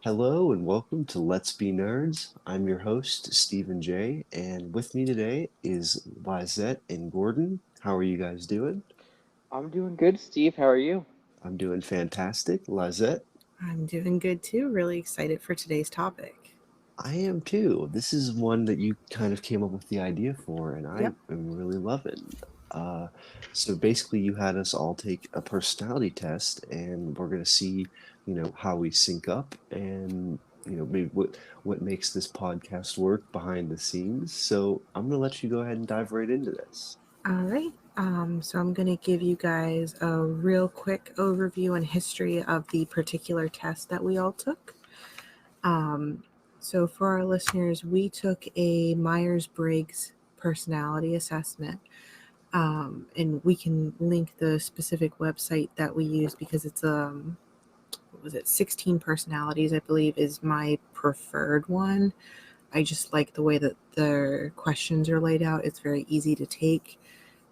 Hello and welcome to Let's Be Nerds. I'm your host, Stephen J, and with me today is Lizette and Gordon. How are you guys doing? I'm doing good, Steve. How are you? I'm doing fantastic. Lizette? I'm doing good too. Really excited for today's topic. I am too. This is one that you kind of came up with the idea for, and I Yep. am really loving. Uh, so basically, you had us all take a personality test, and we're going to see, how we sync up, and maybe what makes this podcast work behind the scenes. So I'm going to let you go ahead and dive right into this. All right. So I'm going to give you guys a real quick overview and history of the particular test that we all took. So for our listeners, we took a Myers-Briggs Personality Assessment. And we can link the specific website that we use because it's 16 personalities, I believe, is my preferred one. I just like the way that the questions are laid out. It's very easy to take.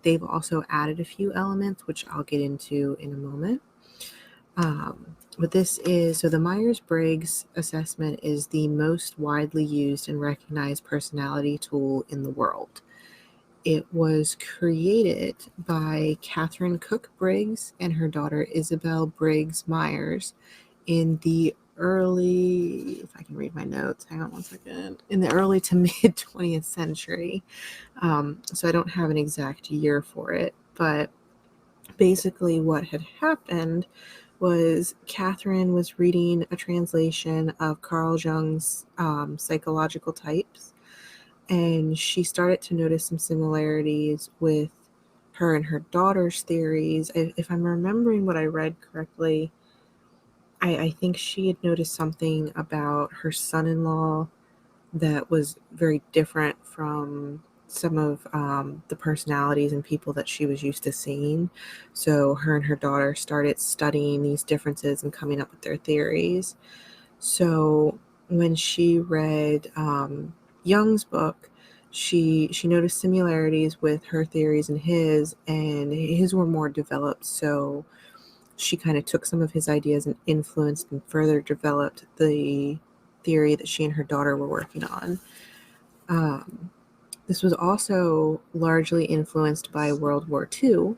They've also added a few elements, which I'll get into in a moment. But the Myers-Briggs assessment is the most widely used and recognized personality tool in the world. It was created by Catherine Cook Briggs and her daughter Isabel Briggs Myers in the early, if I can read my notes, hang on one second, in the early to mid 20th century. So I don't have an exact year for it, but basically what had happened was Catherine was reading a translation of Carl Jung's psychological types, and she started to notice some similarities with her and her daughter's theories. If I'm remembering what I read correctly, I think she had noticed something about her son-in-law that was very different from some of the personalities and people that she was used to seeing. So her and her daughter started studying these differences and coming up with their theories. So when she read Jung's book, she noticed similarities with her theories and his were more developed. So she kind of took some of his ideas and influenced and further developed the theory that she and her daughter were working on. This was also largely influenced by World War II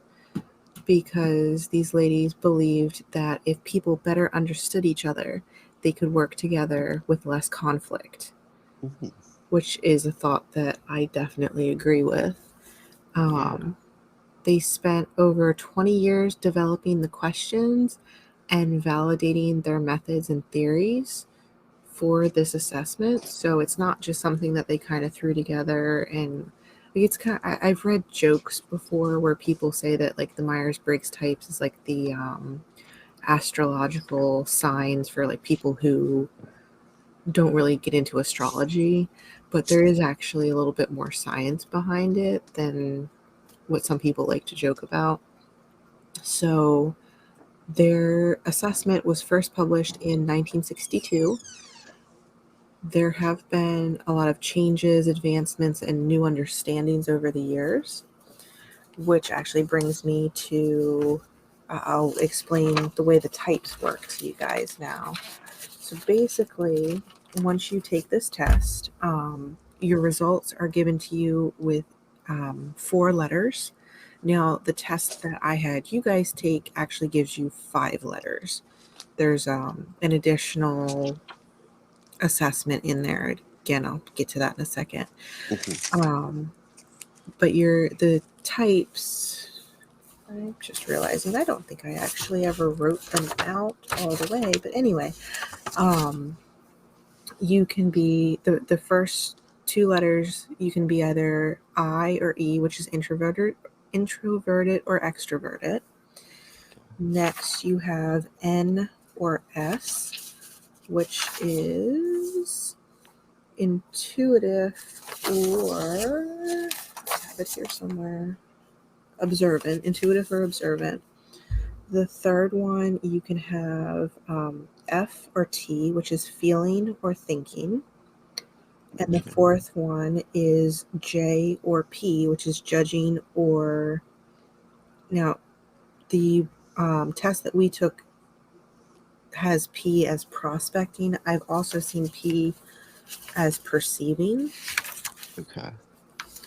because these ladies believed that if people better understood each other, they could work together with less conflict, which is a thought that I definitely agree with. They spent over 20 years developing the questions and validating their methods and theories for this assessment. So it's not just something that they kind of threw together. And it's I've read jokes before where people say that like the Myers-Briggs types is like the astrological signs for like people who don't really get into astrology, but there is actually a little bit more science behind it than what some people like to joke about. So their assessment was first published in 1962. There have been a lot of changes, advancements, and new understandings over the years, which actually brings me to, I'll explain the way the types work to you guys now. So basically, once you take this test, your results are given to you with 4 letters. Now, the test that I had you guys take actually gives you 5 letters. There's an additional assessment in there. Again, I'll get to that in a second. But the types, I'm just realizing I don't think I actually ever wrote them out all the way. But anyway, you can be the first 2 letters. You can be either I or E, which is introverted or extroverted. Next, you have N or S, which is intuitive or I have it here somewhere. Observant, intuitive or observant. The third one you can have F or T, which is feeling or thinking. And the fourth one is J or P, which is judging or. Now, the test that we took has P as prospecting. I've also seen P as perceiving. Okay.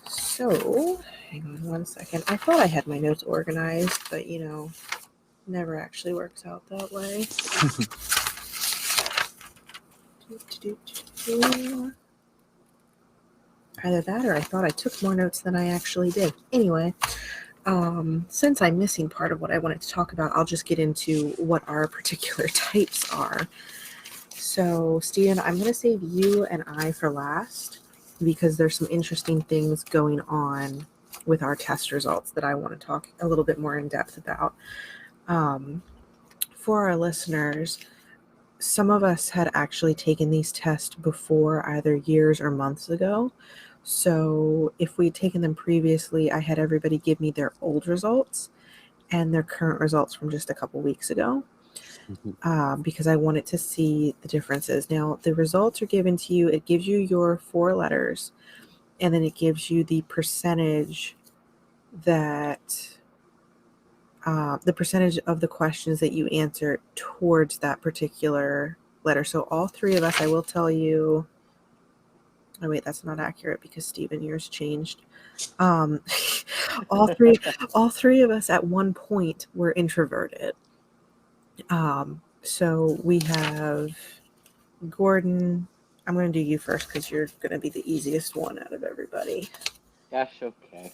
So, hang on one second. I thought I had my notes organized, but never actually works out that way. Either that or I thought I took more notes than I actually did. Anyway, since I'm missing part of what I wanted to talk about, I'll just get into what our particular types are. So, Steven, I'm going to save you and I for last because there's some interesting things going on with our test results that I want to talk a little bit more in depth about. For our listeners, some of us had actually taken these tests before, either years or months ago. So if we'd taken them previously, I had everybody give me their old results and their current results from just a couple weeks ago. Because I wanted to see the differences. Now, the results are given to you. It gives you your 4 letters, and then it gives you the percentage that the percentage of the questions that you answer towards that particular letter. So all 3 of us, I will tell you. Oh wait, that's not accurate because Stephen, yours changed. All three of us at one point were introverted. So we have Gordon. I'm going to do you first because you're going to be the easiest one out of everybody. Gosh, okay.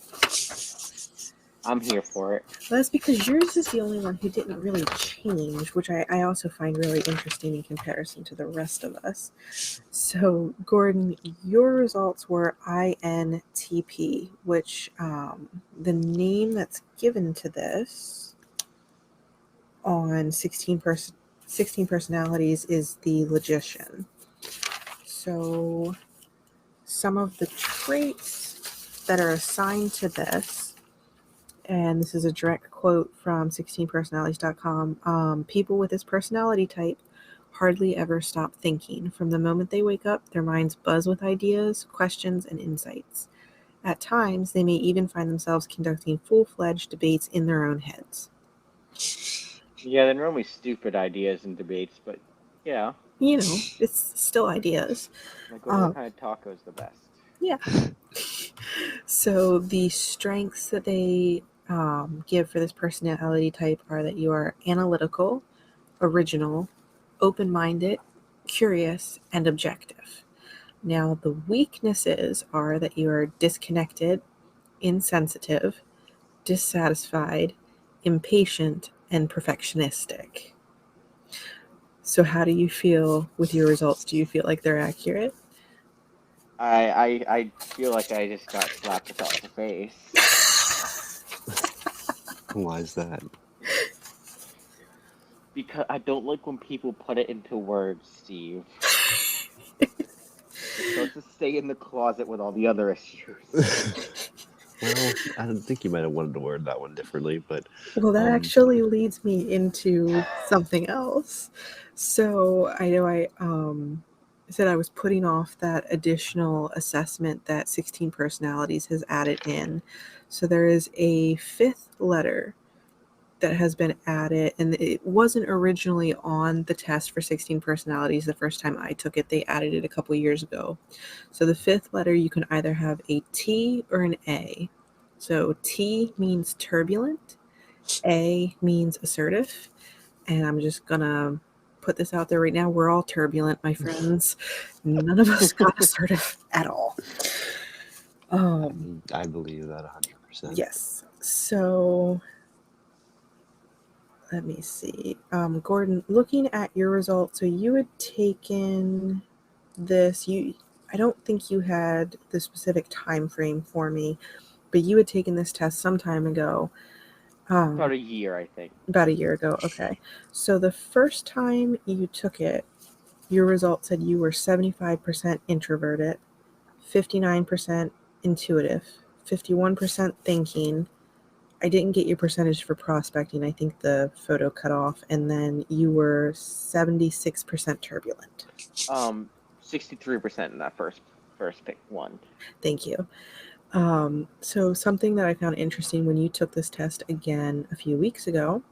I'm here for it. That's because yours is the only one who didn't really change, which I also find really interesting in comparison to the rest of us. So, Gordon, your results were INTP, which the name that's given to this on 16 Personalities is the logician. So some of the traits that are assigned to this, and this is a direct quote from 16personalities.com, people with this personality type hardly ever stop thinking. From the moment they wake up, their minds buzz with ideas, questions, and insights. At times, they may even find themselves conducting full-fledged debates in their own heads. Yeah, they're normally stupid ideas and debates, but yeah. It's still ideas. Like, what kind of taco is the best? Yeah. So the strengths that they give for this personality type are that you are analytical, original, open-minded, curious, and objective. Now, the weaknesses are that you are disconnected, insensitive, dissatisfied, impatient, and perfectionistic. So how do you feel with your results? Do you feel like they're accurate? I feel like I just got slapped across the face. Why is that? Because I don't like when people put it into words, Steve. It's supposed to stay in the closet with all the other issues. Well, I think you might have wanted to word that one differently, but... Well, that actually leads me into something else. So I know I said I was putting off that additional assessment that 16 Personalities has added in. So there is a 5th letter that has been added, and it wasn't originally on the test for 16 Personalities the first time I took it. They added it a couple years ago. So the 5th letter, you can either have a T or an A. So T means turbulent, A means assertive, and I'm just gonna put this out there right now. We're all turbulent, my friends. None of us got assertive at all. I believe that 100%. Yes. So let me see. Gordon, looking at your results, so you had taken this. I don't think you had the specific time frame for me, but you had taken this test some time ago. About a year, I think. About a year ago. Okay. So the first time you took it, your results said you were 75% introverted, 59% intuitive, 51% thinking. I didn't get your percentage for prospecting. I think the photo cut off. And then you were 76% turbulent. 63% in that first pick one. Thank you. So something that I found interesting when you took this test again a few weeks ago,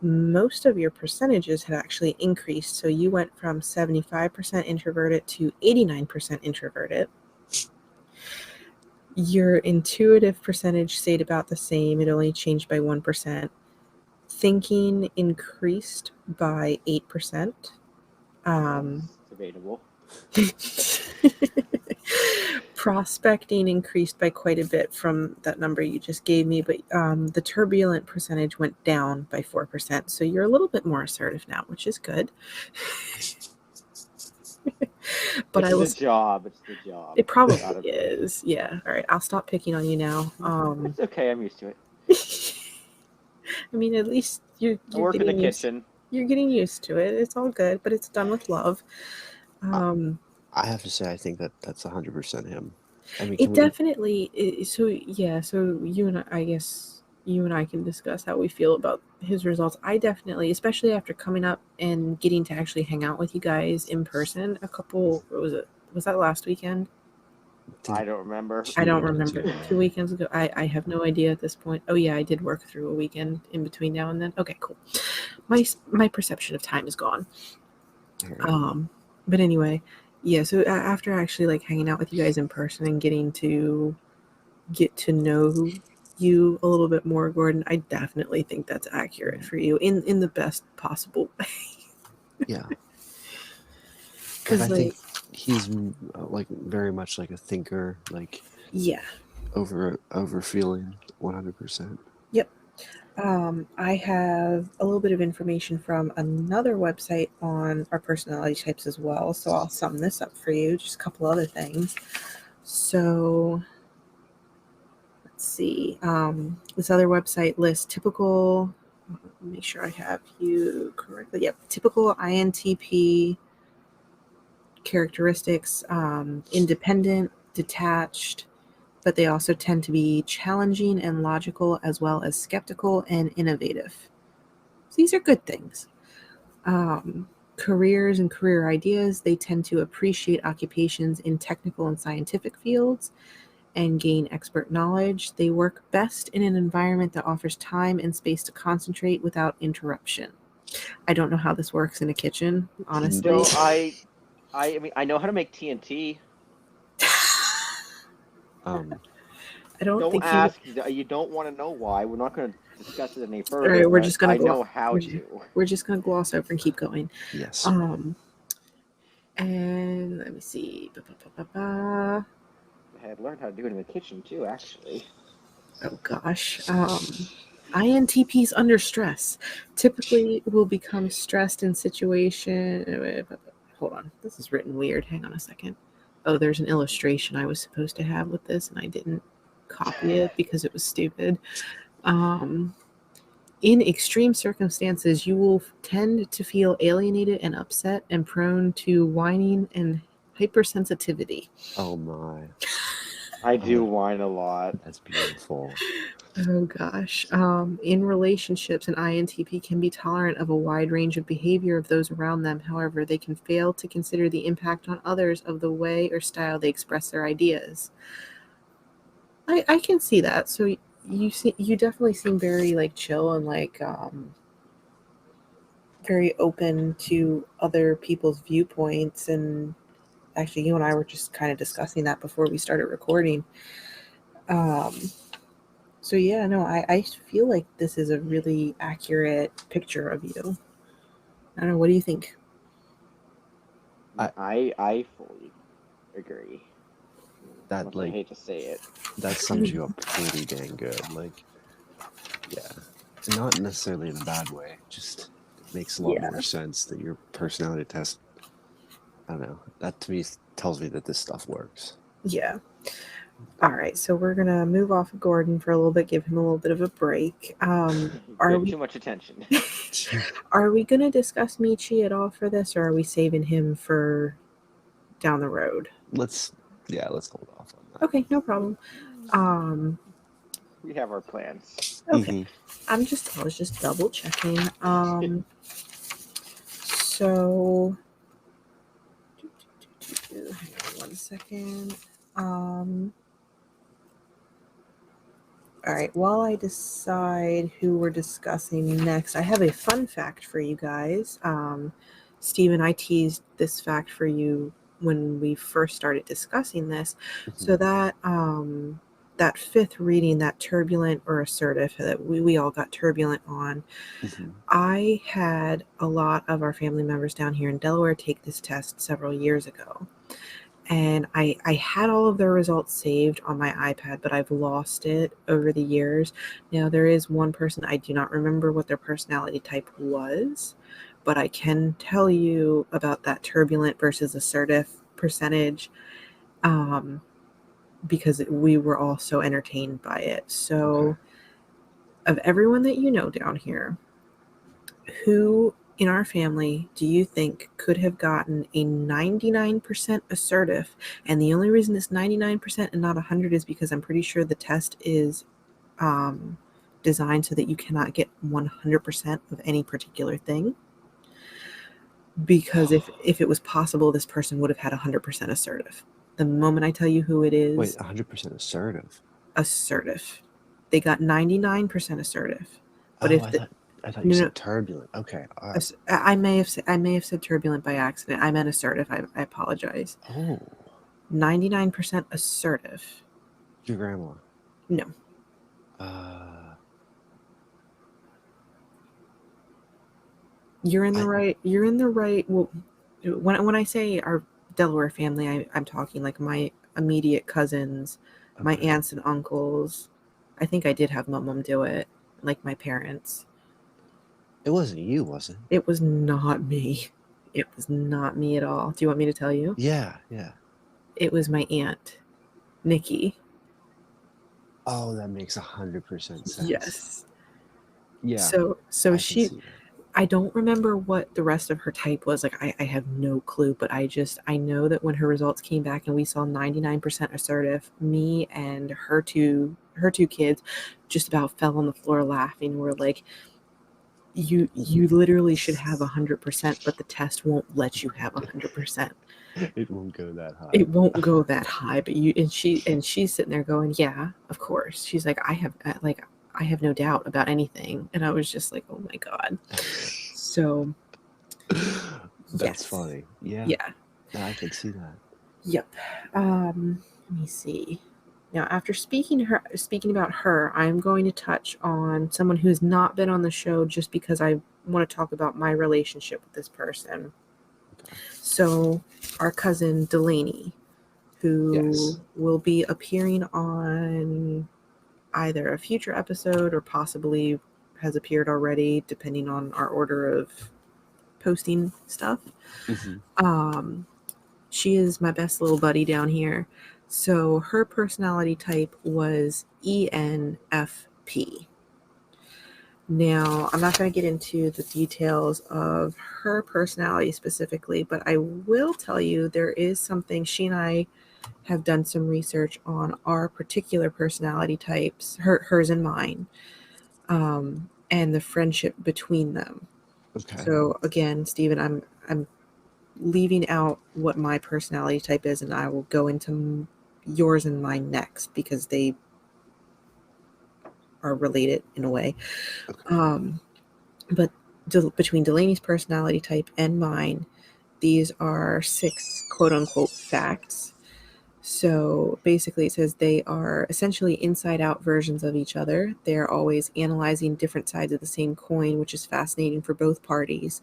most of your percentages had actually increased. So you went from 75% introverted to 89% introverted. Your intuitive percentage stayed about the same. It only changed by 1%. Thinking increased by 8%. It's debatable. Prospecting increased by quite a bit from that number you just gave me, but the turbulent percentage went down by 4%. So you're a little bit more assertive now, which is good. But It's the job. It's the job. It probably is. Yeah. All right. I'll stop picking on you now. It's okay. I'm used to it. I mean, at least you're I work in the kitchen. You're getting used to it. It's all good, but it's done with love. I have to say, I think that's 100% him. I mean, it definitely is. So yeah. So I guess you and I can discuss how we feel about his results. I definitely, especially after coming up and getting to actually hang out with you guys in person a couple, was that last weekend? I don't remember. I don't remember. 2 weekends ago. I have no idea at this point. Oh yeah, I did work through a weekend in between now and then. Okay, cool. My perception of time is gone. But anyway, yeah, so after actually like hanging out with you guys in person and getting to get to know you a little bit more, Gordon, I definitely think that's accurate for you in the best possible way. Yeah. Because I think he's like very much like a thinker, like over feeling 100%. Yep. I have a little bit of information from another website on our personality types as well, so I'll sum this up for you, just a couple other things. So let's see. This other website lists typical, make sure I have you correctly. Yep, typical INTP characteristics, independent, detached, but they also tend to be challenging and logical, as well as skeptical and innovative. So these are good things. Careers and career ideas, they tend to appreciate occupations in technical and scientific fields and gain expert knowledge. They work best in an environment that offers time and space to concentrate without interruption. I don't know how this works in a kitchen, honestly. No, I mean, I know how to make TNT. I don't ask. You don't want to know why. We're not going to discuss it any further. All right, we're just going to know how to. We're just going to gloss over and keep going. Yes. And let me see. I had learned how to do it in the kitchen too, actually. Oh gosh. INTPs under stress typically will become stressed in situation. Hold on, this is written weird. Hang on a second. Oh, there's an illustration I was supposed to have with this, and I didn't copy it because it was stupid. In extreme circumstances, you will tend to feel alienated and upset and prone to whining and hypersensitivity. Oh my. I do whine a lot. That's beautiful. Oh gosh. In relationships, an INTP can be tolerant of a wide range of behavior of those around them. However, they can fail to consider the impact on others of the way or style they express their ideas. I can see that. So you definitely seem very like chill and like very open to other people's viewpoints. And actually, you and I were just kind of discussing that before we started recording. So yeah, no, I feel like this is a really accurate picture of you. I don't know. What do you think? I fully agree. That like I hate to say it. That sums you up pretty dang good. Like, yeah, not necessarily in a bad way. Just makes a lot more sense that your personality test. I don't know. That to me tells me that this stuff works. Yeah. All right, so we're gonna move off of Gordon for a little bit, give him a little bit of a break. Are we too much attention? Are we going to discuss Michi at all for this, or are we saving him for down the road? Let's hold off on that. Okay, no problem. We have our plans. Okay. Mhm. I was just double checking. So hang on 1 second. All right, while I decide who we're discussing next, I have a fun fact for you guys. Stephen, I teased this fact for you when we first started discussing this. So that that fifth reading, that turbulent or assertive, that we all got turbulent on, I had a lot of our family members down here in Delaware take this test several years ago. And I had all of their results saved on my iPad, but I've lost it over the years. Now, there is one person, I do not remember what their personality type was, but I can tell you about that turbulent versus assertive percentage, because we were all so entertained by it. So, of everyone that you know down here, who in our family do you think could have gotten a 99% assertive? And the only reason it's 99% and not 100 is because I'm pretty sure the test is designed so that you cannot get 100% of any particular thing. Because if it was possible, this person would have had 100% assertive. The moment I tell you who it is... Wait, 100% assertive? Assertive. They got 99% assertive. But I thought you said turbulent. Okay. I may have said turbulent by accident. I meant assertive. I apologize. Oh. 99% assertive. Your grandma? No. You're in the right. You're in the right. Well, when I say our Delaware family, I'm talking like my immediate cousins, my aunts and uncles. I think I did have my mom do it, like my parents. It wasn't you, was it? It was not me. It was not me at all. Do you want me to tell you? Yeah. It was my aunt, Nikki. Oh, that makes 100% sense. Yes. Yeah. So she, I don't remember what the rest of her type was. Like I have no clue, but I know that when her results came back and we saw 99% assertive, me and her two kids just about fell on the floor laughing. We're like, you literally should have 100%, but the test won't let you have 100%. It won't go that high. It won't go that high, but she's sitting there going, yeah, of course. She's like, I have no doubt about anything. And I was just like, oh my God. So that's funny. Yeah. I can see that. Yep. Let me see. Now, after speaking about her, I'm going to touch on someone who's not been on the show just because I want to talk about my relationship with this person. So, our cousin Delaney, who will be appearing on either a future episode or possibly has appeared already, depending on our order of posting stuff. She is my best little buddy down here. So her personality type was ENFP. Now, I'm not going to get into the details of her personality specifically, but I will tell you there is something she and I have done some research on our particular personality types, hers and mine, and the friendship between them. Okay. So again, Stephen, I'm leaving out what my personality type is, and I will go into yours and mine next because they are related in a way. But between Delaney's personality type and mine, these are 6 quote-unquote facts. So basically it says they are essentially inside-out versions of each other. They're always analyzing different sides of the same coin, which is fascinating for both parties.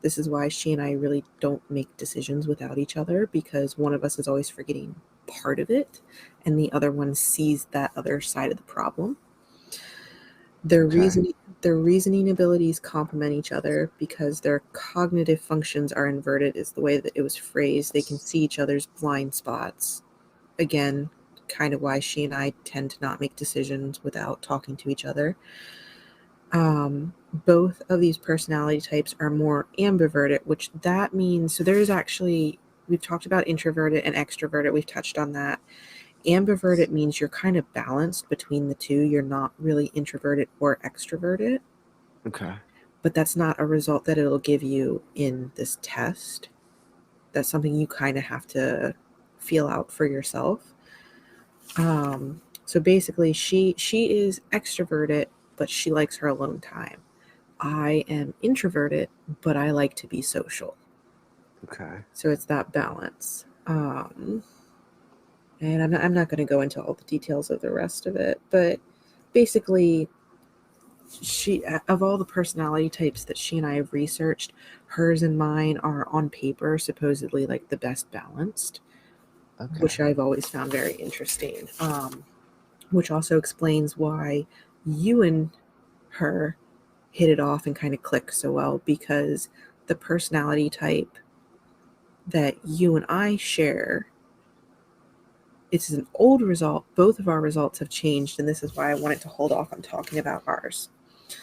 This is why she and I really don't make decisions without each other, because one of us is always forgetting part of it, and the other one sees that other side of the problem. Their reasoning abilities complement each other because their cognitive functions are inverted, is the way that it was phrased. They can see each other's blind spots. Again, kind of why she and I tend to not make decisions without talking to each other. both of these personality types are more ambiverted, which that means, so there's actually, we've talked about introverted and extroverted. We've touched on that. Ambiverted means you're kind of balanced between the two. You're not really introverted or extroverted. Okay. But that's not a result that it'll give you in this test. That's something you kind of have to feel out for yourself. So basically, she is extroverted, but she likes her alone time. I am introverted, but I like to be social. Okay. So it's that balance. And I'm not going to go into all the details of the rest of it, but basically, she, of all the personality types that she and I have researched, hers and mine are on paper supposedly like the best balanced, Okay. which I've always found very interesting. Which also explains why you and her hit it off and kind of click so well, because the personality type that you and I share, it's an old result. Both of our results have changed, and this is why I wanted to hold off on talking about ours.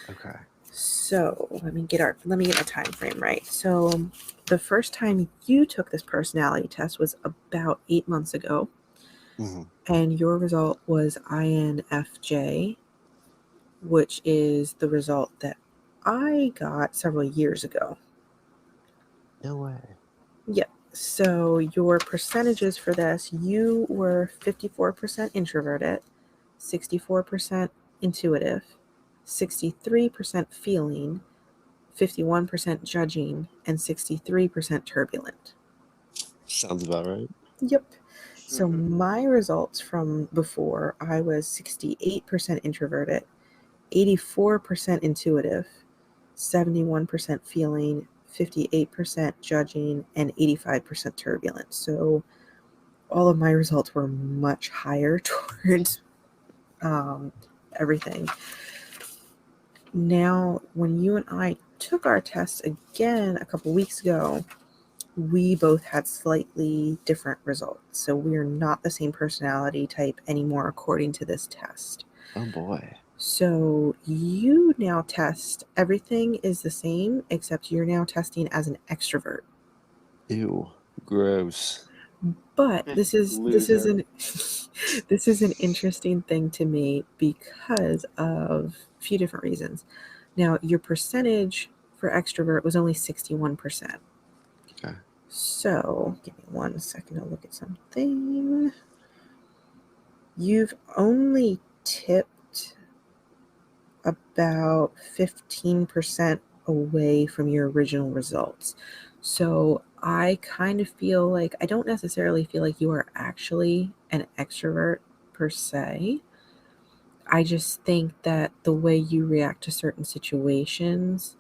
Okay. So let me get my time frame right. So the first time you took this personality test was about 8 months ago, and your result was INFJ, which is the result that I got several years ago. No way. Yep. So your percentages for this, you were 54% introverted, 64% intuitive, 63% feeling, 51% judging, and 63% turbulent. Sounds about right. Yep. So my results from before, I was 68% introverted, 84% intuitive, 71% feeling, 58% judging, and 85% turbulent. So all of my results were much higher towards everything. Now, when you and I took our test again a couple weeks ago, we both had slightly different results. So we are not the same personality type anymore according to this test. Oh boy. So you now test, everything is the same, except you're now testing as an extrovert. Ew. Gross. But this is Loser. an this is an interesting thing to me because of a few different reasons. Now, your percentage for extrovert was only 61%. Okay. So, give me 1 second to look at something. You've only tipped about 15% away from your original results. So I kind of feel like, I don't necessarily feel like you are actually an extrovert per se. I just think that the way you react to certain situations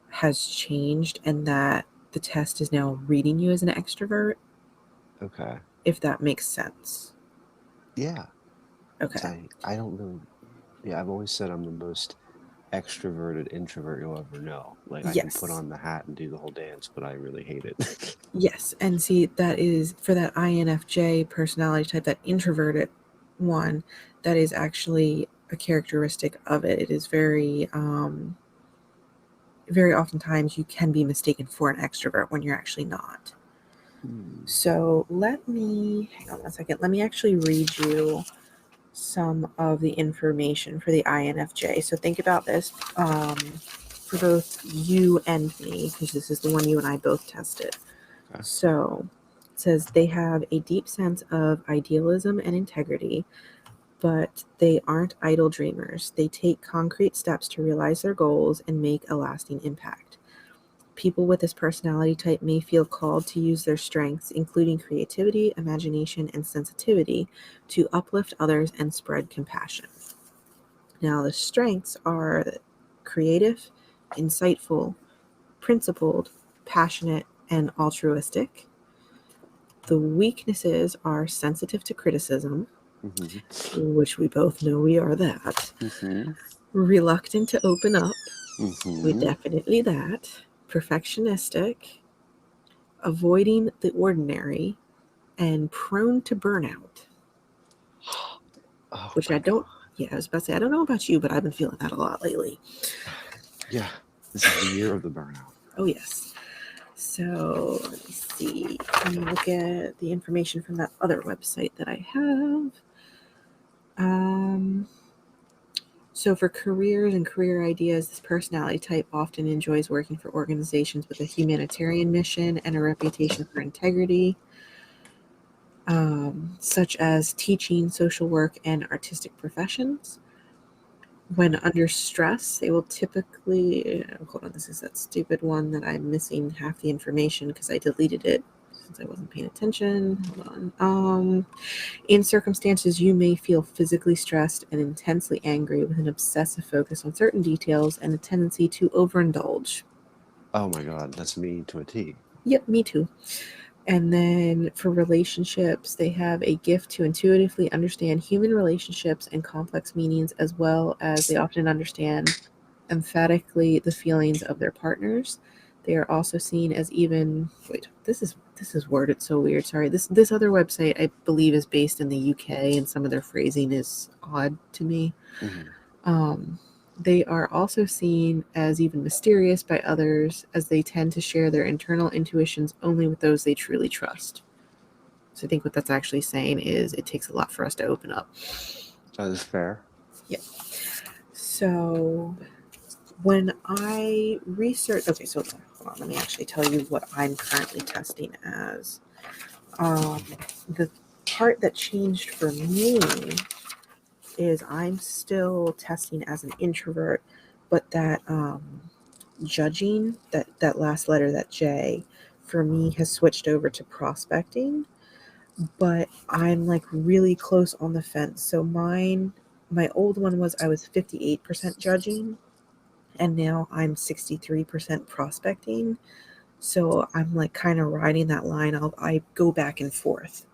has changed, and that the test is now reading you as an extrovert, Okay. if that makes sense. Yeah. Okay. I don't really. Yeah, I've always said I'm the most extroverted introvert you'll ever know. Like I can put Yes. on the hat and do the whole dance, but I really hate it. Yes. And see, that is for that INFJ personality type, that introverted one, that is actually a characteristic of it. It is very, very oftentimes you can be mistaken for an extrovert when you're actually not. So let me, hang on 1 second. Let me actually read you some of the information for the INFJ. So think about this for both you and me, because this is the one you and I both tested. Okay. So it says they have a deep sense of idealism and integrity, but they aren't idle dreamers. They take concrete steps to realize their goals and make a lasting impact. People with this personality type may feel called to use their strengths, including creativity, imagination, and sensitivity, to uplift others and spread compassion. Now, the strengths are creative, insightful, principled, passionate, and altruistic. The weaknesses are sensitive to criticism, which we both know we are that. Reluctant to open up, we're definitely that. Perfectionistic, avoiding the ordinary, and prone to burnout. Oh Which my I don't, God. yeah, I was about to say, I don't know about you, but I've been feeling that a lot lately. Yeah, this is the year of the burnout. Oh, yes. So let me see. Let me look at the information from that other website that I have. So for careers and career ideas, this personality type often enjoys working for organizations with a humanitarian mission and a reputation for integrity, such as teaching, social work, and artistic professions. When under stress, they will typically, hold on, this is that stupid one that I'm missing half the information because I deleted it since I wasn't paying attention. Hold on. In circumstances, you may feel physically stressed and intensely angry with an obsessive focus on certain details and a tendency to overindulge. Oh my God, that's me to a T. Yep, me too. And then for relationships, they have a gift to intuitively understand human relationships and complex meanings, as well as they often understand emphatically the feelings of their partners. They are also seen as even this is worded so weird. Sorry. This other website I believe is based in the UK and some of their phrasing is odd to me. Mm-hmm. They are also seen as even mysterious by others, as they tend to share their internal intuitions only with those they truly trust. So I think what that's actually saying is it takes a lot for us to open up. That is fair. Yeah. So when I research, okay, so hold on, let me actually tell you what I'm currently testing as. The part that changed for me is I'm still testing as an introvert, but that judging, that last letter, that J, for me has switched over to prospecting, but I'm like really close on the fence. So my old one was I was 58% judging, and now I'm 63% prospecting. So I'm like kind of riding that line. I go back and forth.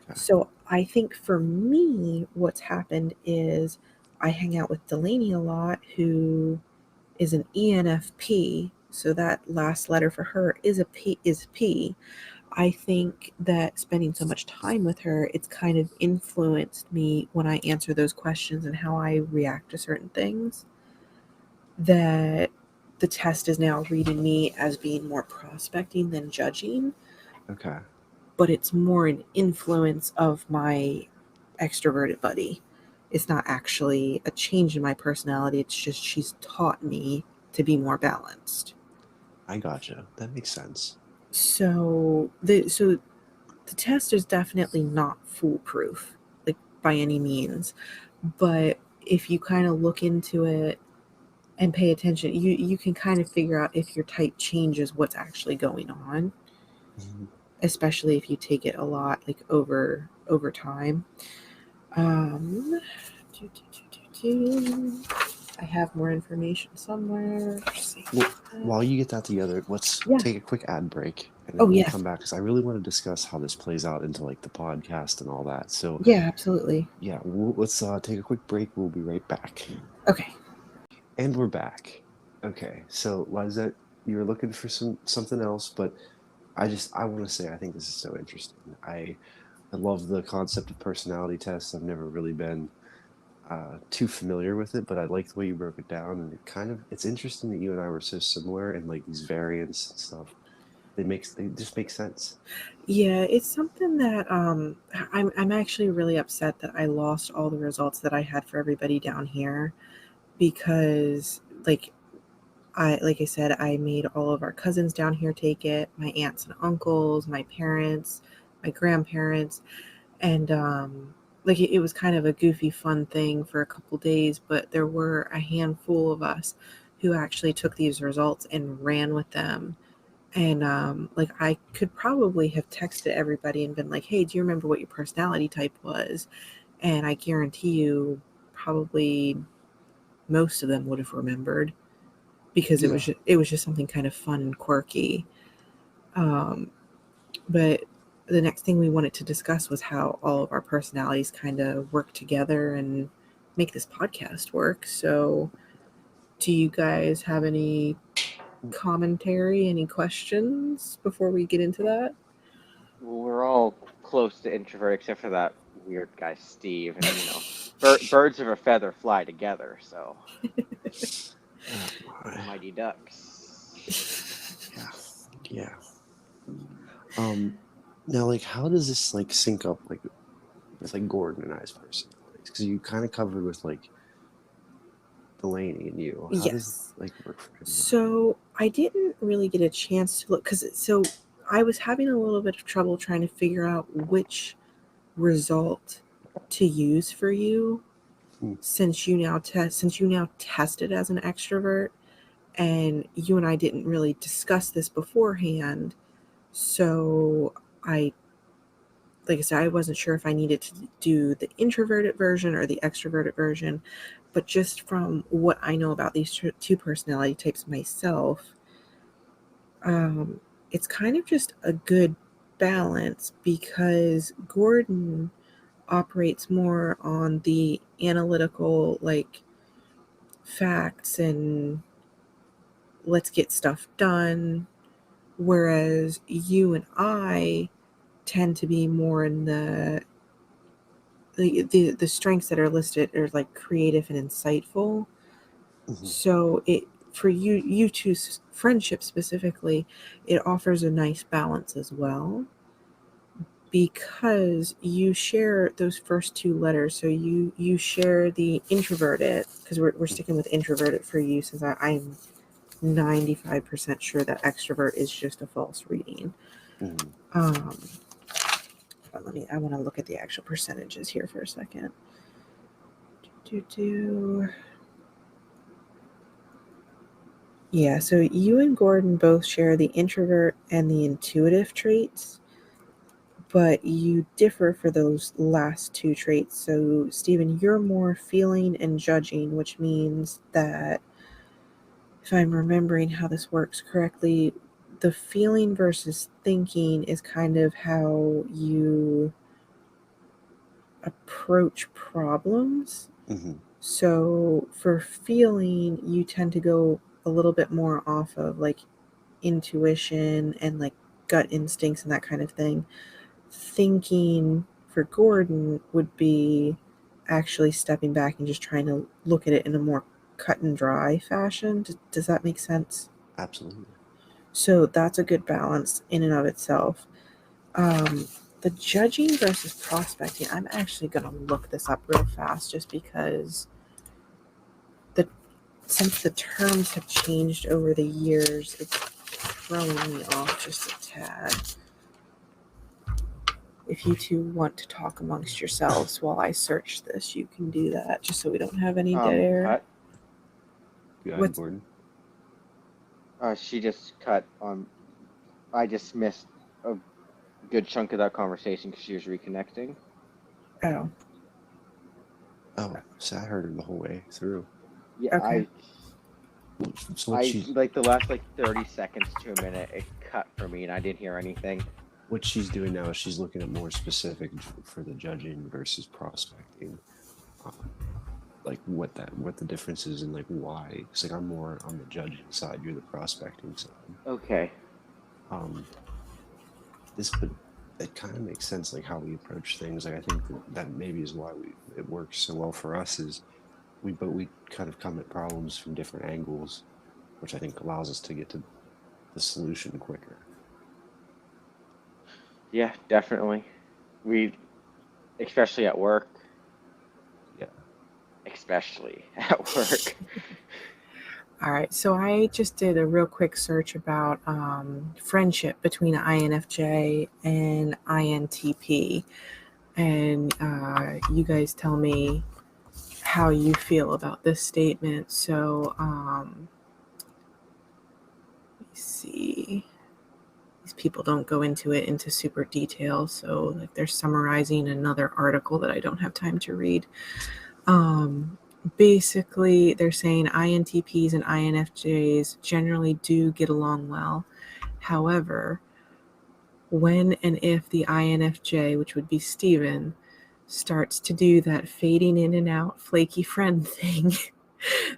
Okay. So I think for me, what's happened is I hang out with Delaney a lot, who is an ENFP. So that last letter for her is a P. Is P. I think that spending so much time with her, it's kind of influenced me when I answer those questions and how I react to certain things. That the test is now reading me as being more prospecting than judging, Okay. but it's more an influence of my extroverted buddy. It's not actually a change in my personality. It's just she's taught me to be more balanced. I gotcha. That makes sense. So the test is definitely not foolproof, like by any means. But if you kind of look into it and pay attention, you can kind of figure out if your type changes what's actually going on, Mm-hmm. especially if you take it a lot like over time. Um, I have more information somewhere. Well, while you get that together, let's Yeah. take a quick ad break and Oh then we'll yes. come back because I really want to discuss how this plays out into like the podcast and all that. So, Yeah, absolutely. yeah, let's take a quick break. We'll be right back. Okay. And we're back. Okay, so Lizette, you were looking for something else, but I want to say I think this is so interesting. I love the concept of personality tests. I've never really been too familiar with it, but I like the way you broke it down, and it's interesting that you and I were so similar and like these variants and stuff. They just make sense. Yeah, it's something that I'm actually really upset that I lost all the results that I had for everybody down here, because like I said, I made all of our cousins down here take it, my aunts and uncles, my parents, my grandparents, and like it was kind of a goofy fun thing for a couple days, but there were a handful of us who actually took these results and ran with them. And like I could probably have texted everybody and been like, hey, do you remember what your personality type was? And I guarantee you probably most of them would have remembered, because Yeah. it was just something kind of fun and quirky. um, but the next thing we wanted to discuss was how all of our personalities kind of work together and make this podcast work. So do you guys have any commentary, any questions before we get into that? Well, we're all close to introvert except for that weird guy Steve, and birds of a feather fly together. So my. Mighty Ducks. Yeah. Now, like, how does this like sync up like with like Gordon and I's personalities? Because you kind of covered with like Delaney and you. How does it Yes. like work for him? So I didn't really get a chance to look because I was having a little bit of trouble trying to figure out which result to use for you since you now tested as an extrovert, and you and I didn't really discuss this beforehand. So like I said, I wasn't sure if I needed to do the introverted version or the extroverted version, but just from what I know about these two personality types myself, it's kind of just a good balance because Gordon operates more on the analytical, like facts and let's get stuff done, whereas you and I tend to be more in the strengths that are listed are like creative and insightful. So it for you two's friendship specifically, it offers a nice balance as well because you share those first two letters. So you share the introverted because we're sticking with introverted for you since I'm 95% sure that extrovert is just a false reading. I want to look at the actual percentages here for a second. Yeah, so you and Gordon both share the introvert and the intuitive traits, but you differ for those last two traits. So, Stephen, you're more feeling and judging, which means that if I'm remembering how this works correctly, the feeling versus thinking is kind of how you approach problems. So for feeling, you tend to go a little bit more off of like intuition and like gut instincts and that kind of thing. Thinking for Gordon would be actually stepping back and just trying to look at it in a more cut and dry fashion. Does that make sense? Absolutely. So that's a good balance in and of itself. The judging versus prospecting, I'm actually going to look this up real fast just because since the terms have changed over the years, it's throwing me off just a tad. If you two want to talk amongst yourselves while I search this, you can do that just so we don't have any dead air. Cut. Go ahead, Gordon. She just cut on. I just missed a good chunk of that conversation because she was reconnecting. Oh. So I heard her the whole way through. Yeah, okay. I like the last 30 seconds to a minute. It cut for me, and I didn't hear anything. What she's doing now is she's looking at more specific for the judging versus prospecting, like what the difference is and like why. It's like I'm more on the judging side, you're the prospecting side. Okay. But it kind of makes sense, like how we approach things. Like I think that maybe is why it works so well for us is we kind of come at problems from different angles, which I think allows us to get to the solution quicker. Yeah, definitely. Especially at work. Yeah. Especially at work. All right, so I just did a real quick search about friendship between INFJ and INTP, and you guys tell me how you feel about this statement. So let me see. These people don't go into super detail, so like they're summarizing another article that I don't have time to read. Basically, they're saying INTPs and INFJs generally do get along well. However, when and if the INFJ, which would be Stephen, starts to do that fading in and out flaky friend thing,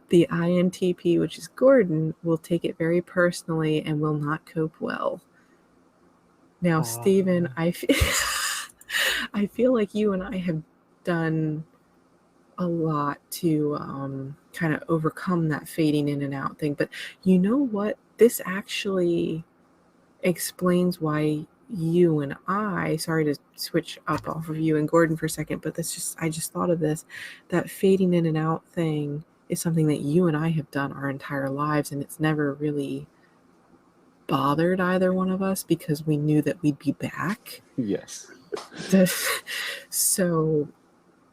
the INTP, which is Gordon, will take it very personally and will not cope well. Now, Stephen, I feel like you and I have done a lot to kind of overcome that fading in and out thing. But you know what? This actually explains why you and I, sorry to switch up off of you and Gordon for a second, but I just thought of this, that fading in and out thing is something that you and I have done our entire lives, and it's never really bothered either one of us because we knew that we'd be back. Yes. So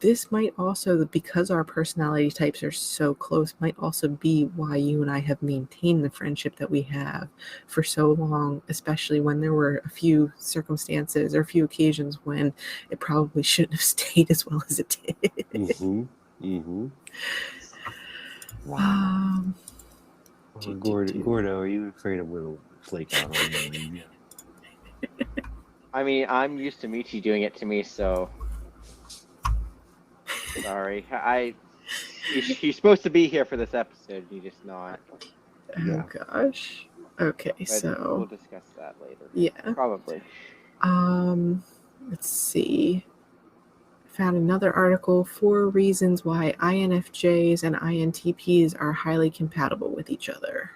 this might also, because our personality types are so close, might also be why you and I have maintained the friendship that we have for so long, especially when there were a few circumstances or a few occasions when it probably shouldn't have stayed as well as it did. Mm-hmm. Mm-hmm. Wow. Gordo, are you afraid I'm going to flake out on you and leave you? I mean, I'm used to Michi doing it to me, so sorry. He's supposed to be here for this episode. He's just not. Yeah. Oh gosh. Okay, But so we'll discuss that later. yeah. Probably. Let's see. Found another article, 4 reasons why INFJs and INTPs are highly compatible with each other.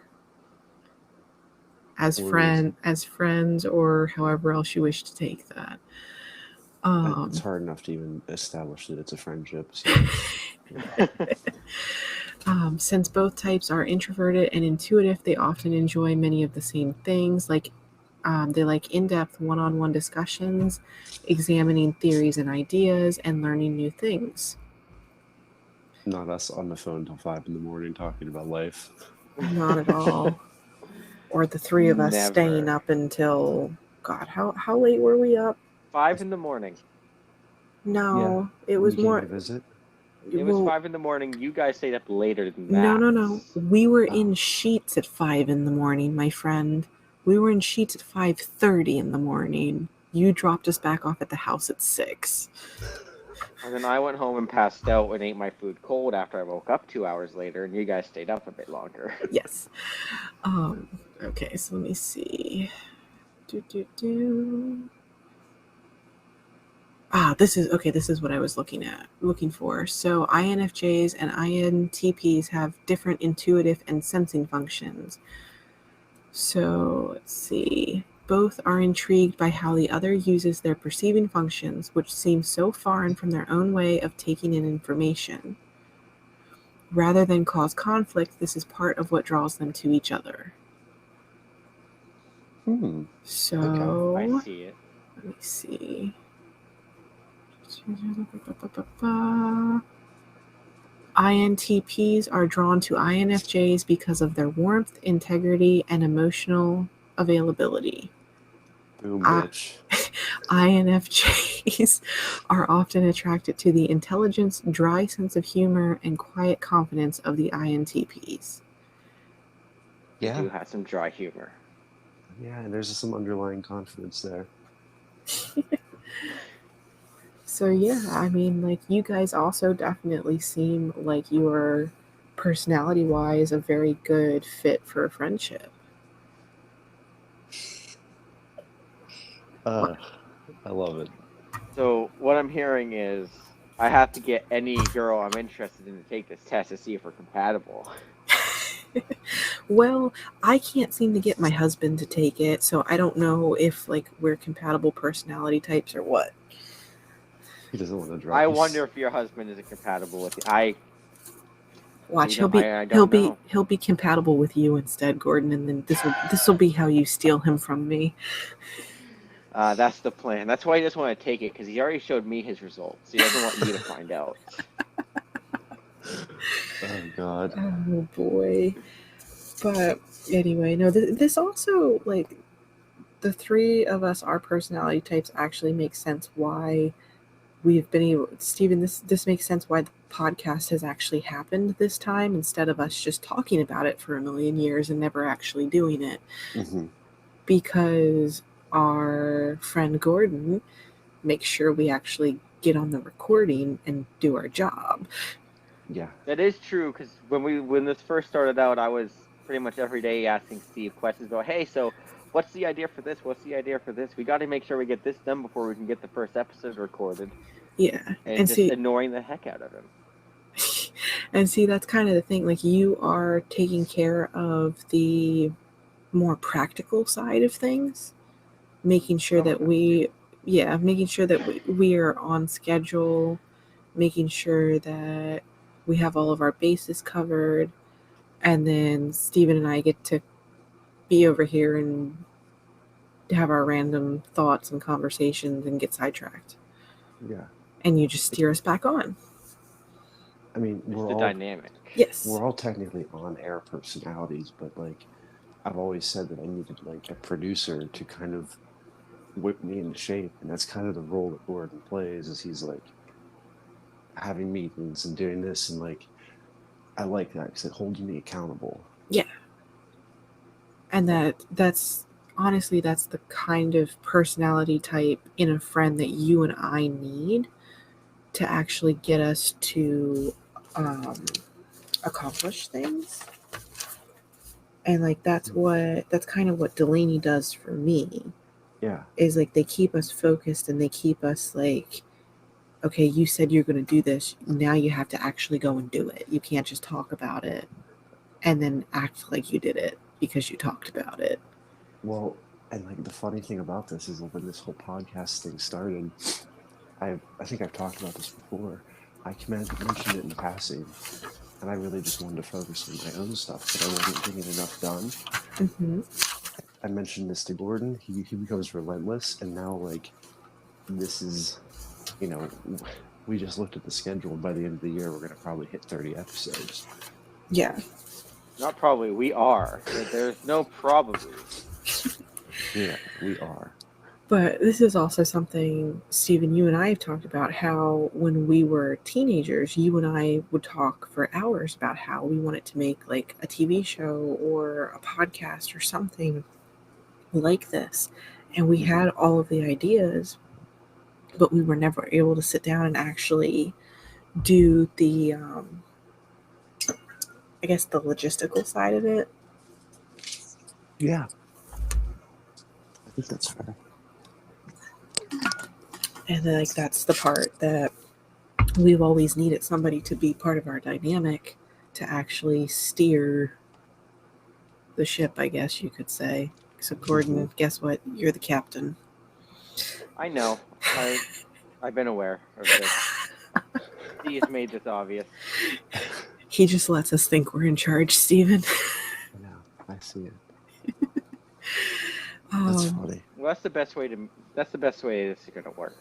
As friends, or however else you wish to take that. It's hard enough to even establish that it's a friendship. So. Since both types are introverted and intuitive, they often enjoy many of the same things. Like they like in-depth one-on-one discussions, examining theories and ideas, and learning new things. Not us on the phone till 5 a.m. talking about life. Not at all. Or the 3 of us Never. staying up until, God, how late were we up? 5 a.m. No, it was we came more. to visit. It was 5 a.m. You guys stayed up later than that. No. We were in sheets at 5 a.m, my friend. We were in sheets at 5:30 in the morning. You dropped us back off at the house at 6. And then I went home and passed out and ate my food cold after I woke up 2 hours later, and you guys stayed up a bit longer. Yes. Okay, so let me see. This is what I was looking for. So INFJs and INTPs have different intuitive and sensing functions. So let's see. Both are intrigued by how the other uses their perceiving functions, which seem so foreign from their own way of taking in information. Rather than cause conflict, this is part of what draws them to each other. So Okay. I see it. Let me see. INTPs are drawn to INFJs because of their warmth, integrity, and emotional availability. Boom, bitch. INFJs are often attracted to the intelligence, dry sense of humor, and quiet confidence of the INTPs. Yeah. They do have some dry humor. Yeah, and there's some underlying confidence there. So yeah, I mean, like, you guys also definitely seem like you are, personality-wise, a very good fit for a friendship. I love it. So what I'm hearing is I have to get any girl I'm interested in to take this test to see if we're compatible. Well, I can't seem to get my husband to take it, so I don't know if, like, we're compatible personality types or what. He doesn't want to drop. I wonder if your husband is compatible with you. Watch, he'll be compatible with you instead, Gordon, and then this will be how you steal him from me. That's the plan. That's why he doesn't want to take it, because he already showed me his results. He doesn't want you to find out. Oh God. Oh boy. But anyway, no, this also, like, the 3 of us, our personality types actually make sense why we've been able, Stephen, this makes sense why the podcast has actually happened this time instead of us just talking about it for a million years and never actually doing it. Mm-hmm. Because our friend Gordon makes sure we actually get on the recording and do our job. Yeah. That is true, because when this first started out, I was pretty much every day asking Steve questions about, hey, so what's the idea for this? What's the idea for this? We got to make sure we get this done before we can get the first episode recorded. Yeah. And just annoying the heck out of him. And see, that's kind of the thing. Like, you are taking care of the more practical side of things, making sure that making sure that we are on schedule, making sure that we have all of our bases covered, and then Steven and I get to be over here and have our random thoughts and conversations and get sidetracked. Yeah. And you just steer us back on. I mean, It's the dynamic. Yes. We're all technically on-air personalities, but like I've always said that I needed like a producer to kind of whip me into shape, and that's kind of the role that Gordon plays. Is he's like having meetings and doing this, and like I like that because it holds me accountable. Yeah. And that's honestly, that's the kind of personality type in a friend that you and I need to actually get us to accomplish things. And like that's kind of what Delaney does for me. Yeah. Is like they keep us focused and they keep us like, okay, you said you're going to do this. Now you have to actually go and do it. You can't just talk about it and then act like you did it because you talked about it. Well, and like the funny thing about this is when this whole podcast thing started, I think I've talked about this before. I mentioned it in passing, and I really just wanted to focus on my own stuff, but I wasn't getting enough done. Mm-hmm. I mentioned this to Gordon. He becomes relentless, and now like this is, you know, we just looked at the schedule, and by the end of the year, we're going to probably hit 30 episodes. Yeah. Not probably. We are. There's no probably. Yeah, we are. But this is also something, Stephen, you and I have talked about how when we were teenagers, you and I would talk for hours about how we wanted to make like a TV show or a podcast or something like this. And we had all of the ideas, but we were never able to sit down and actually do the, I guess, the logistical side of it. Yeah. I think that's fair. And like that's the part that we've always needed somebody to be part of our dynamic to actually steer the ship, I guess you could say. So Gordon, guess what? You're the captain. I know. I've been aware of this. He has made this obvious. He just lets us think we're in charge, Stephen. Yeah, I see it. Oh, That's funny. Well, that's the best way this is gonna work.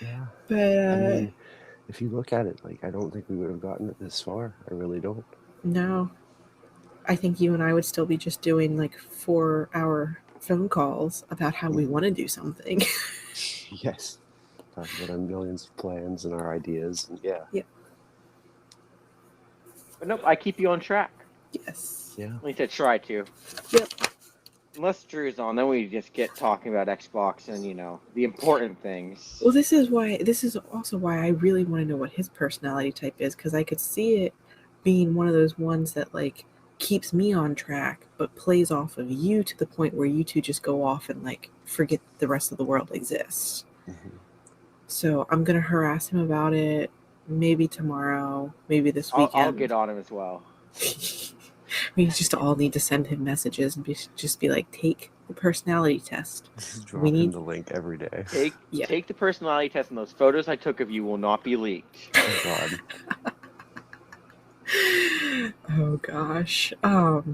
Yeah. But I mean, if you look at it, like I don't think we would have gotten it this far. I really don't. No. I think you and I would still be just doing like 4-hour phone calls about how we want to do something. Yes. Talk about our millions of plans and our ideas. And yeah. But nope, I keep you on track. Yes. Yeah. At least I try to. Yep. Unless Drew's on, then we just get talking about Xbox and, the important things. Well, this is also why I really want to know what his personality type is, because I could see it being one of those ones that like keeps me on track, but plays off of you to the point where you two just go off and like forget the rest of the world exists. Mm-hmm. So I'm going to harass him about it, maybe tomorrow, maybe this weekend. I'll get on him as well. We just all need to send him messages and just be like, take the personality test. Drop him the link every day. Take the personality test, and those photos I took of you will not be leaked. Oh, God. Oh, gosh. But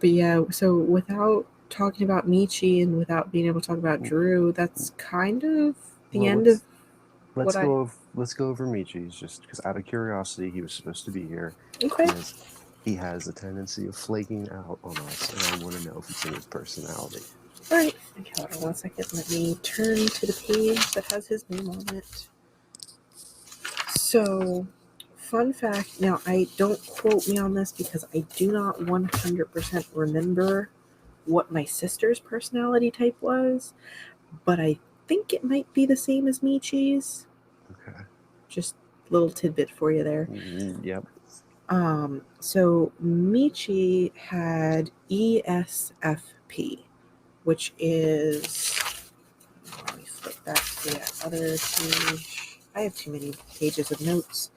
yeah, so without talking about Michi and without being able to talk about Drew, that's kind of the end of Let's go over Michi's, just because out of curiosity, he was supposed to be here. Okay. He has a tendency of flaking out on us, and I want to know if it's in his personality. All right. Okay, hold on 1 second. Let me turn to the page that has his name on it. So, fun fact. Now, don't quote me on this because I do not 100% remember what my sister's personality type was, but I think it might be the same as Michi's. Okay. Just a little tidbit for you there. Yep. So Michi had ESFP, which is, let me flip back to the other page. I have too many pages of notes.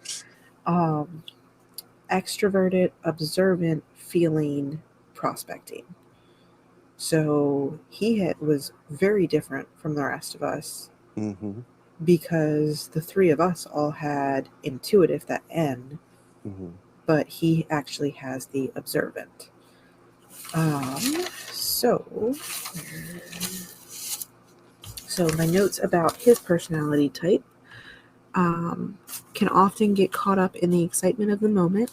Extroverted, observant, feeling, prospecting. So he was very different from the rest of us Mm-hmm. because the three of us all had intuitive, that N, Mm-hmm. but he actually has the observant. So my notes about his personality type can often get caught up in the excitement of the moment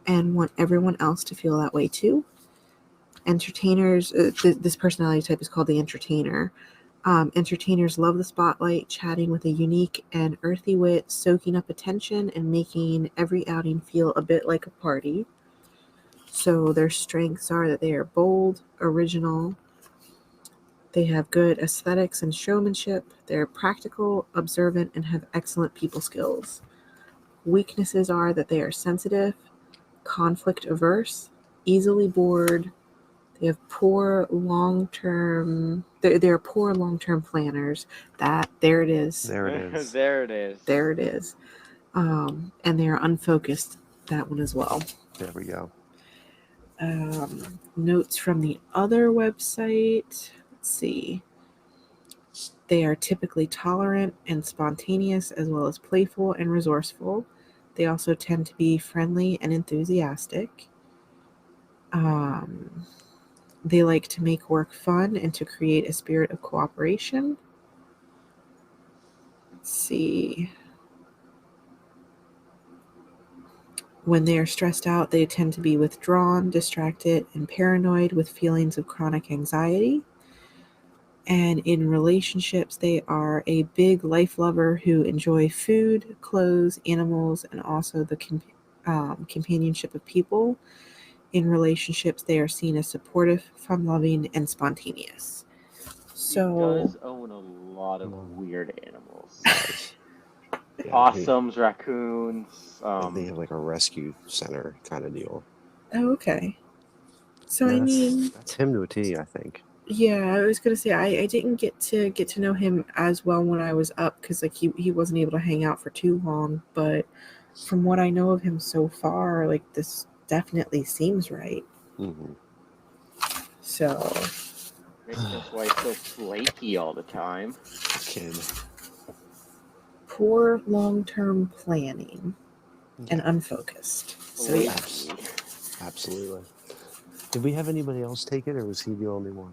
and want everyone else to feel that way too. Entertainers, this personality type is called the entertainer. Entertainers love the spotlight, chatting with a unique and earthy wit, soaking up attention and making every outing feel a bit like a party. So their strengths are that they are bold, original, they have good aesthetics and showmanship, they're practical, observant, and have excellent people skills. Weaknesses are that they are sensitive, conflict averse, easily bored, they have poor long-term, they're poor long-term planners. There it is. There it is. There it is. There it is. And they are unfocused, that one as well. There we go. Notes from the other website. Let's see. They are typically tolerant and spontaneous, as well as playful and resourceful. They also tend to be friendly and enthusiastic. They like to make work fun and to create a spirit of cooperation. Let's see. When they are stressed out, they tend to be withdrawn, distracted, and paranoid with feelings of chronic anxiety. And in relationships, they are a big life lover who enjoy food, clothes, animals, and also the companionship of people. In relationships, they are seen as supportive, fun-loving, and spontaneous. So he does own a lot of weird animals. Yeah, Possums, raccoons. they have like a rescue center kind of deal. Oh, okay. So Yeah, I mean, that's him to a T, I think. yeah, I was gonna say I didn't get to know him as well when I was up because like he wasn't able to hang out for too long. But from what I know of him so far, like this definitely seems right. Mm-hmm. So Makes sense why he's so flaky all the time. Kid. poor long-term planning and Yeah. unfocused. So yeah. Absolutely. Did we have anybody else take it, or was he the only one?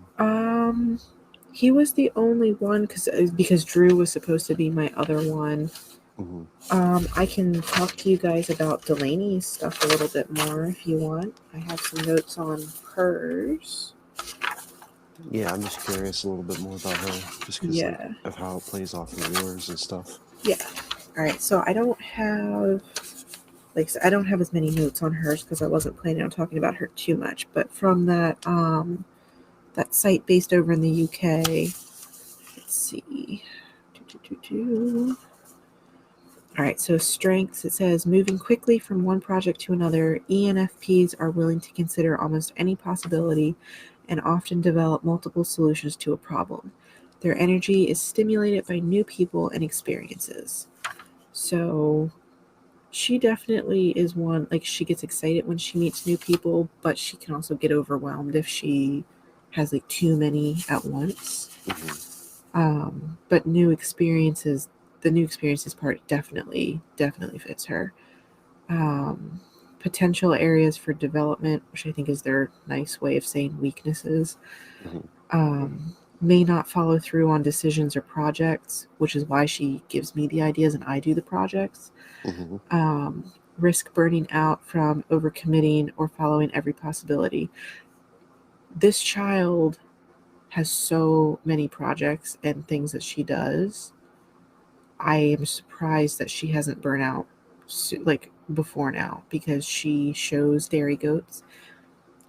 He was the only one because Drew was supposed to be my other one. Mm-hmm. I can talk to you guys about Delaney's stuff a little bit more if you want. I have some notes on hers. Yeah, I'm just curious a little bit more about her, just because of how it plays off of yours and stuff. Yeah. All right. So I don't have as many notes on hers because I wasn't planning on talking about her too much. But from that site based over in the UK, let's see. All right, so strengths, it says moving quickly from one project to another, ENFPs are willing to consider almost any possibility and often develop multiple solutions to a problem. Their energy is stimulated by new people and experiences. So she definitely is one, like she gets excited when she meets new people, but she can also get overwhelmed if she has like too many at once. Mm-hmm. But new experiences, the new experiences part definitely fits her. Potential areas for development, which I think is their nice way of saying weaknesses, may not follow through on decisions or projects, which is why she gives me the ideas and I do the projects. Mm-hmm. Risk burning out from overcommitting or following every possibility. This child has so many projects and things that she does. I am surprised that she hasn't burnt out like before now because she shows dairy goats.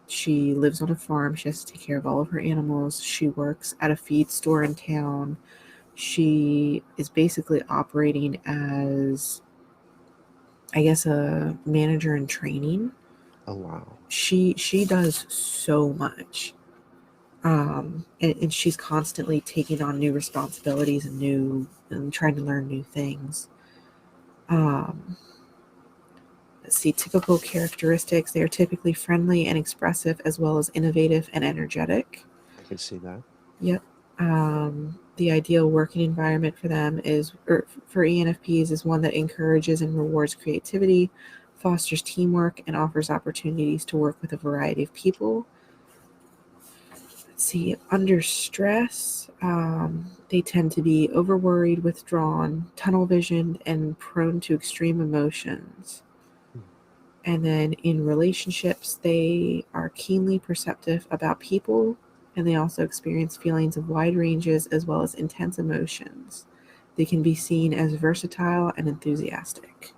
She lives on a farm. She has to take care of all of her animals. She works at a feed store in town. She is basically operating as, I guess, a manager in training. Oh, wow. She does so much. And she's constantly taking on new responsibilities and trying to learn new things. Let's see, typical characteristics. They are typically friendly and expressive, as well as innovative and energetic. I can see that. Yep. The ideal working environment for them for ENFPs is one that encourages and rewards creativity, fosters teamwork, and offers opportunities to work with a variety of people. Let's see, under stress, they tend to be overworried, withdrawn, tunnel visioned, and prone to extreme emotions. And then in relationships, they are keenly perceptive about people, and they also experience feelings of wide ranges as well as intense emotions. They can be seen as versatile and enthusiastic.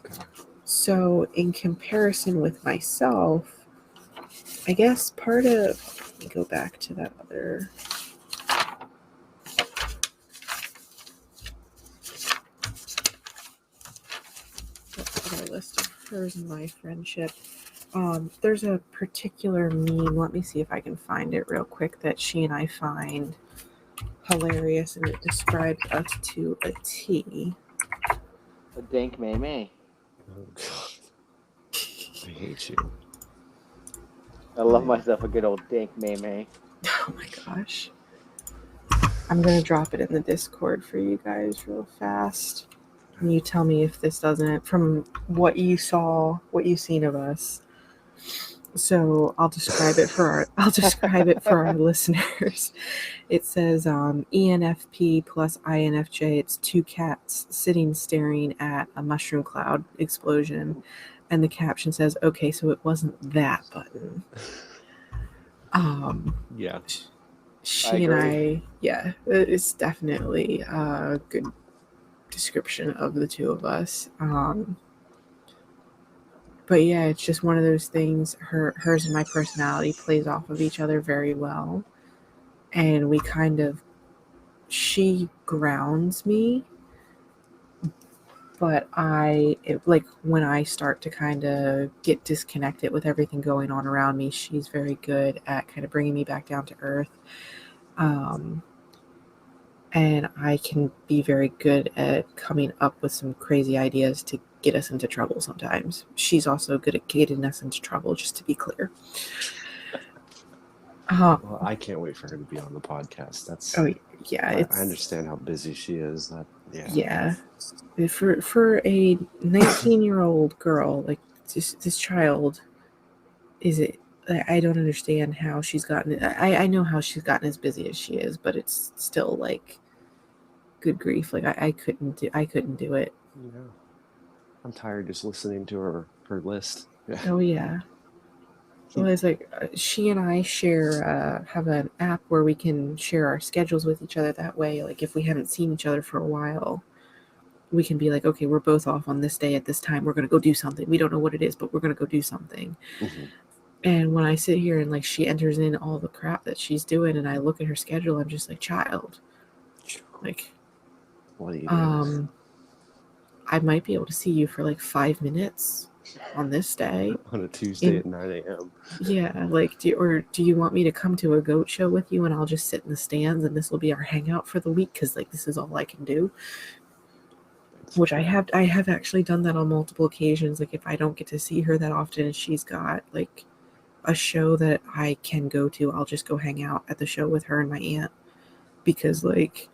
Okay. So, in comparison with myself, I guess let me go back to that other. List of hers and my friendship. There's a particular meme. Let me see if I can find it real quick that she and I find hilarious, and it describes us to a T. A dank meme. Oh God, I hate you. I love myself a good old dank meme. Oh my gosh. I'm gonna drop it in the Discord for you guys real fast. And you tell me if this doesn't, from what you saw, what you've seen of us. So I'll describe it for our listeners. It says ENFP plus INFJ. It's two cats sitting staring at a mushroom cloud explosion, and the caption says, "Okay, so it wasn't that button." Yeah. She and I, yeah, it's definitely a good description of the two of us. But yeah, it's just one of those things. Hers and my personality plays off of each other very well, and we she grounds me, but like when I start to kind of get disconnected with everything going on around me, she's very good at kind of bringing me back down to earth. And I can be very good at coming up with some crazy ideas to get us into trouble sometimes. She's also good at getting us into trouble, just to be clear. Well, I can't wait for her to be on the podcast. Oh yeah, I understand how busy she is. Yeah. For a 19-year-old girl, like this child, I don't understand how she's gotten. I know how she's gotten as busy as she is, but it's still like, good grief! Like I couldn't do it. Yeah. I'm tired just listening to her list. Oh yeah. Well, it's like she and I have an app where we can share our schedules with each other. That way, like if we haven't seen each other for a while, we can be like, okay, we're both off on this day at this time. We're going to go do something. We don't know what it is, but we're going to go do something. Mm-hmm. And when I sit here and like she enters in all the crap that she's doing and I look at her schedule, I'm just like, child, like, what do you do? I might be able to see you for like 5 minutes on this day. On a Tuesday at 9 a.m. Yeah, like, do you want me to come to a goat show with you and I'll just sit in the stands and this will be our hangout for the week because like this is all I can do? Which I have actually done that on multiple occasions. Like if I don't get to see her that often and she's got like a show that I can go to, I'll just go hang out at the show with her and my aunt because like,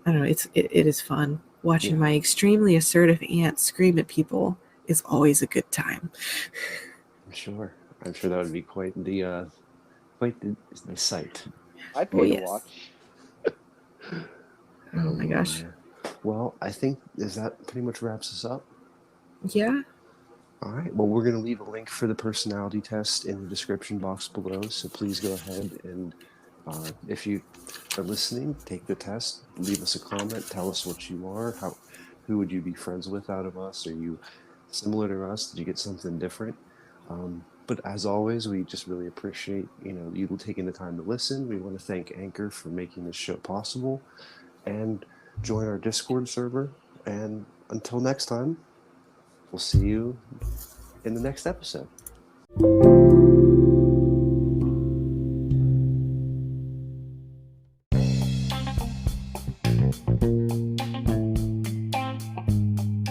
I don't know, it is fun. Watching my extremely assertive aunt scream at people is always a good time. I'm sure that would be quite the sight. I'd pay to watch. Oh my gosh. Well, I think that pretty much wraps us up. Yeah. All right. Well, we're going to leave a link for the personality test in the description box below. So please go ahead and if you are listening, take the test, leave us a comment, tell us what you are, who would you be friends with out of us? Are you similar to us? Did you get something different? But as always, we just really appreciate you taking the time to listen. We want to thank Anchor for making this show possible, and join our Discord server. And until next time, we'll see you in the next episode.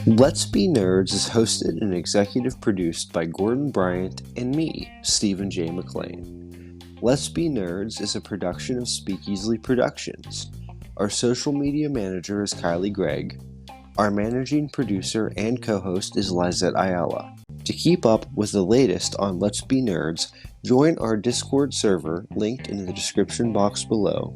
Let's Be Nerds is hosted and executive produced by Gordon Bryant and me, Stephen J. McLean. Let's Be Nerds is a production of Speak Easily Productions. Our social media manager is Kylie Gregg. Our managing producer and co-host is Lizette Ayala. To keep up with the latest on Let's Be Nerds, join our Discord server linked in the description box below.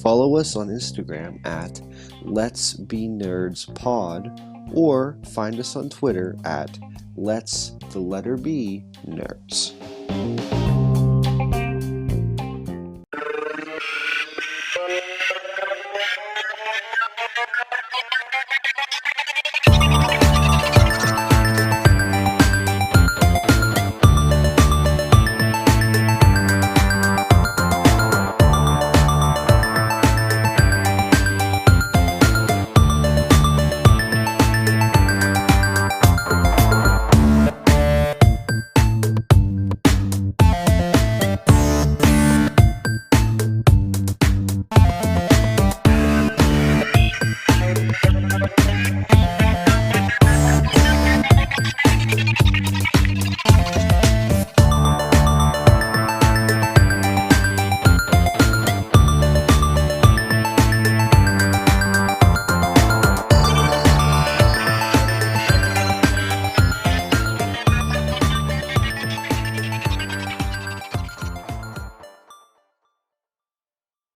Follow us on Instagram at Let's Be Nerds Pod, or find us on Twitter at Let's the letter B Nerds.